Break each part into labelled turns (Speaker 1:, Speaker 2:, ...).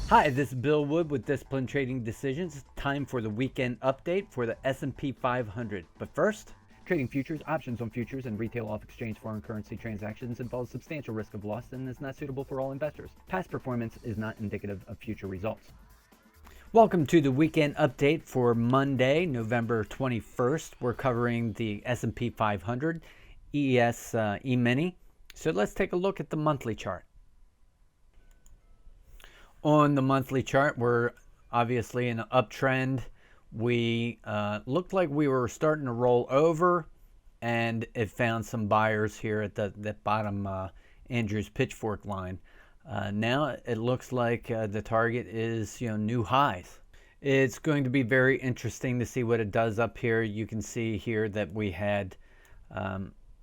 Speaker 1: Hi, this is Bill Wood with Discipline Trading Decisions. Time for the weekend update for the S&P 500. But first, trading futures, options on futures, and retail off-exchange foreign currency transactions involves substantial risk of loss and is not suitable for all investors. Past performance is not indicative of future results. Welcome to the weekend update for Monday, November 21st. We're covering the S&P 500, ES emini. So let's take a look at the monthly chart. On the monthly chart, we're obviously in an uptrend. We looked like we were starting to roll over, and it found some buyers here at the bottom Andrew's pitchfork line. Now it looks like the target is new highs. It's going to be very interesting to see what it does up here. You can see here that we had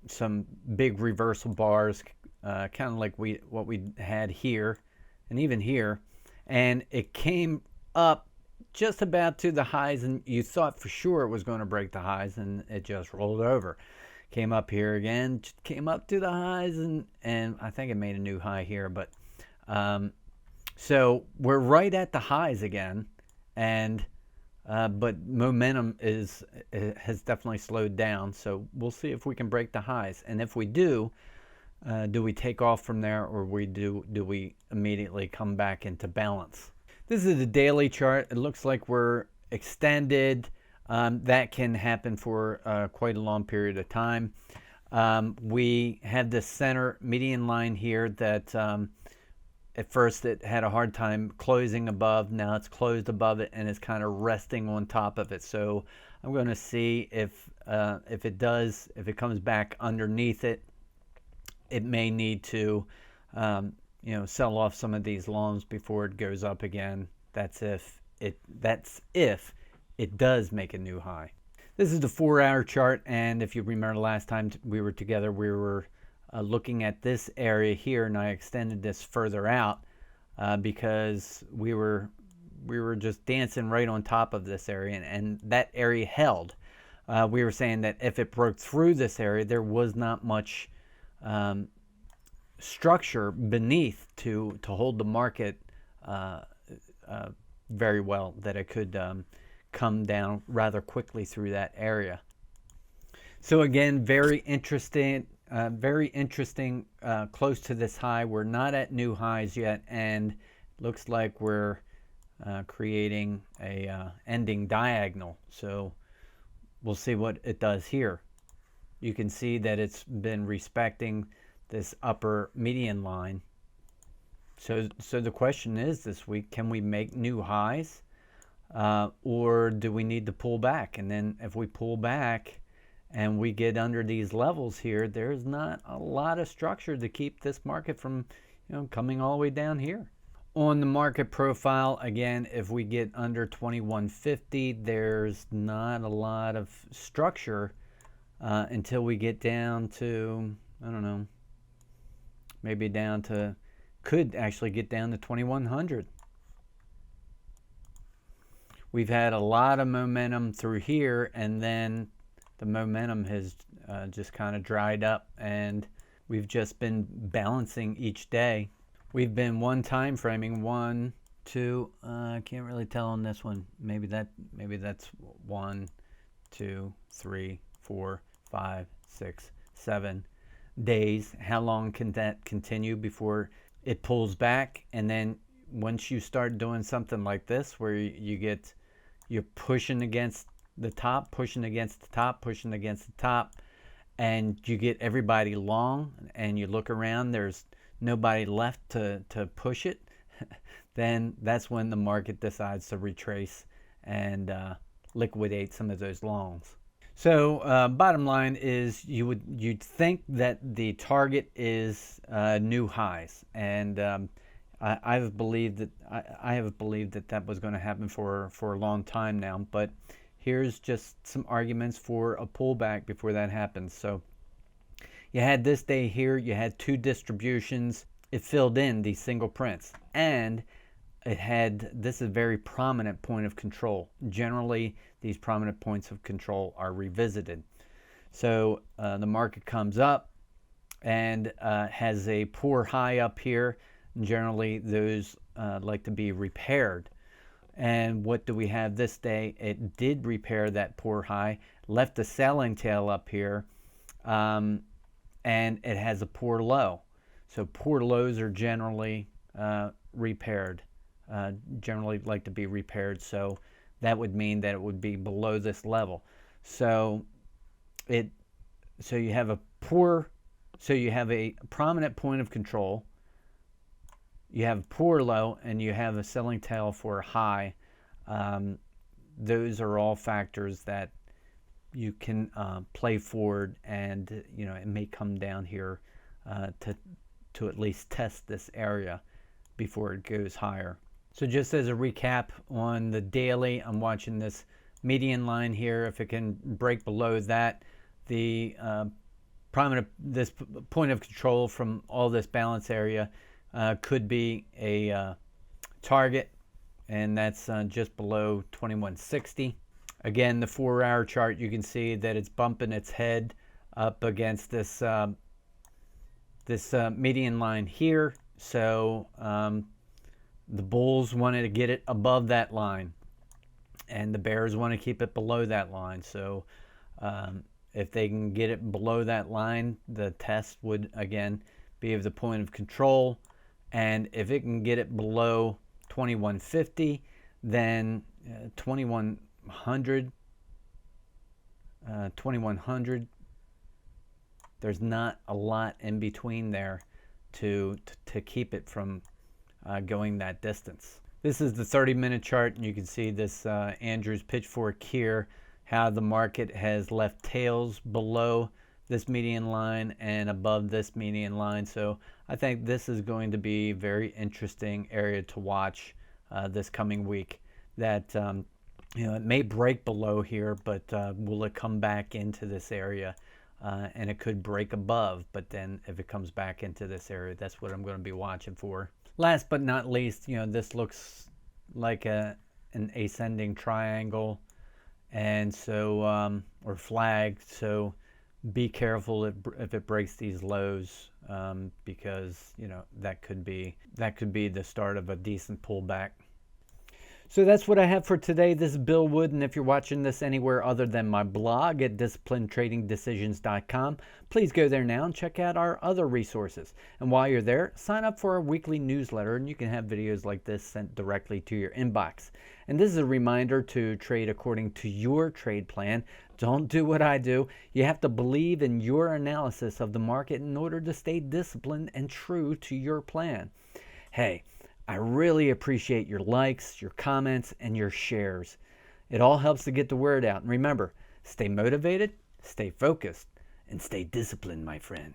Speaker 1: some big reversal bars, kind of like what we had here and even here, and it came up just about to the highs, and you thought for sure it was going to break the highs, and it just rolled over. Came up here again, came up to the highs, and I think it made a new high here, but so we're right at the highs again, and but momentum has definitely slowed down. So we'll see if we can break the highs, and if we do we take off from there, or do we immediately come back into balance? This is the daily chart. It looks like we're extended. That can happen for quite a long period of time. We had this center median line here that at first it had a hard time closing above. Now it's closed above it and it's kind of resting on top of it. So I'm going to see if it comes back underneath it. It may need to sell off some of these longs before it goes up again. That's if it does make a new high. This is the 4-hour chart, and if you remember last time we were together, we were looking at this area here, and I extended this further out because we were just dancing right on top of this area, and that area held. We were saying that if it broke through this area, there was not much structure beneath to hold the market very well, that it could come down rather quickly through that area. So again, very interesting, close to this high. We're not at new highs yet, and looks like we're creating a ending diagonal. So we'll see what it does here. You can see that it's been respecting this upper median line. So the question is this week, can we make new highs, or do we need to pull back? And then if we pull back and we get under these levels here, there's not a lot of structure to keep this market from coming all the way down here. On the market profile, again, if we get under 2150, there's not a lot of structure until we get down to, I don't know, maybe could actually get down to 2100. We've had a lot of momentum through here, and then the momentum has just kind of dried up, and we've just been balancing each day. We've been one time framing, 1, 2, I can't really tell on this one. Maybe that's 1, 2, 3, 4, 5, 6, 7 days. How long can that continue before it pulls back? And then once you start doing something like this, where you're pushing against the top, pushing against the top, pushing against the top, and you get everybody long, and you look around, there's nobody left to push it, then that's when the market decides to retrace and liquidate some of those longs. So bottom line is, you'd think that the target is new highs, and I have believed that was going to happen for a long time now. But here's just some arguments for a pullback before that happens. So you had this day here, you had 2 distributions. It filled in these single prints, and this is a very prominent point of control. Generally, these prominent points of control are revisited. So the market comes up and has a poor high up here. Generally, those like to be repaired. And what do we have this day? It did repair that poor high, left the selling tail up here, and it has a poor low. So poor lows are generally repaired, generally like to be repaired. So that would mean that it would be below this level. So you have a prominent point of control, you have poor low, and you have a selling tail for a high. Those are all factors that you can play forward, and it may come down here to at least test this area before it goes higher. So just as a recap on the daily, I'm watching this median line here. If it can break below that, the this point of control from all this balance area could be a target, and that's just below 2160. Again, the 4-hour chart, you can see that it's bumping its head up against this median line here. So the bulls wanted to get it above that line, and the bears want to keep it below that line. So if they can get it below that line, the test would again be of the point of control. And if it can get it below 2150, then 2100, there's not a lot in between there to keep it from going that distance. This is the 30-minute chart, and you can see this Andrews pitchfork here, how the market has left tails below this median line and above this median line. So I think this is going to be a very interesting area to watch this coming week. That it may break below here, but will it come back into this area? And it could break above, but then if it comes back into this area, that's what I'm going to be watching for. Last but not least, this looks like an ascending triangle, and so or flag. So be careful if it breaks these lows, because that could be the start of a decent pullback. So that's what I have for today. This is Bill Wood, and if you're watching this anywhere other than my blog at disciplinedtradingdecisions.com, please go there now and check out our other resources. And while you're there, sign up for our weekly newsletter, and you can have videos like this sent directly to your inbox. And this is a reminder to trade according to your trade plan. Don't do what I do. You have to believe in your analysis of the market in order to stay disciplined and true to your plan. Hey, I really appreciate your likes, your comments, and your shares. It all helps to get the word out. And remember, stay motivated, stay focused, and stay disciplined, my friend.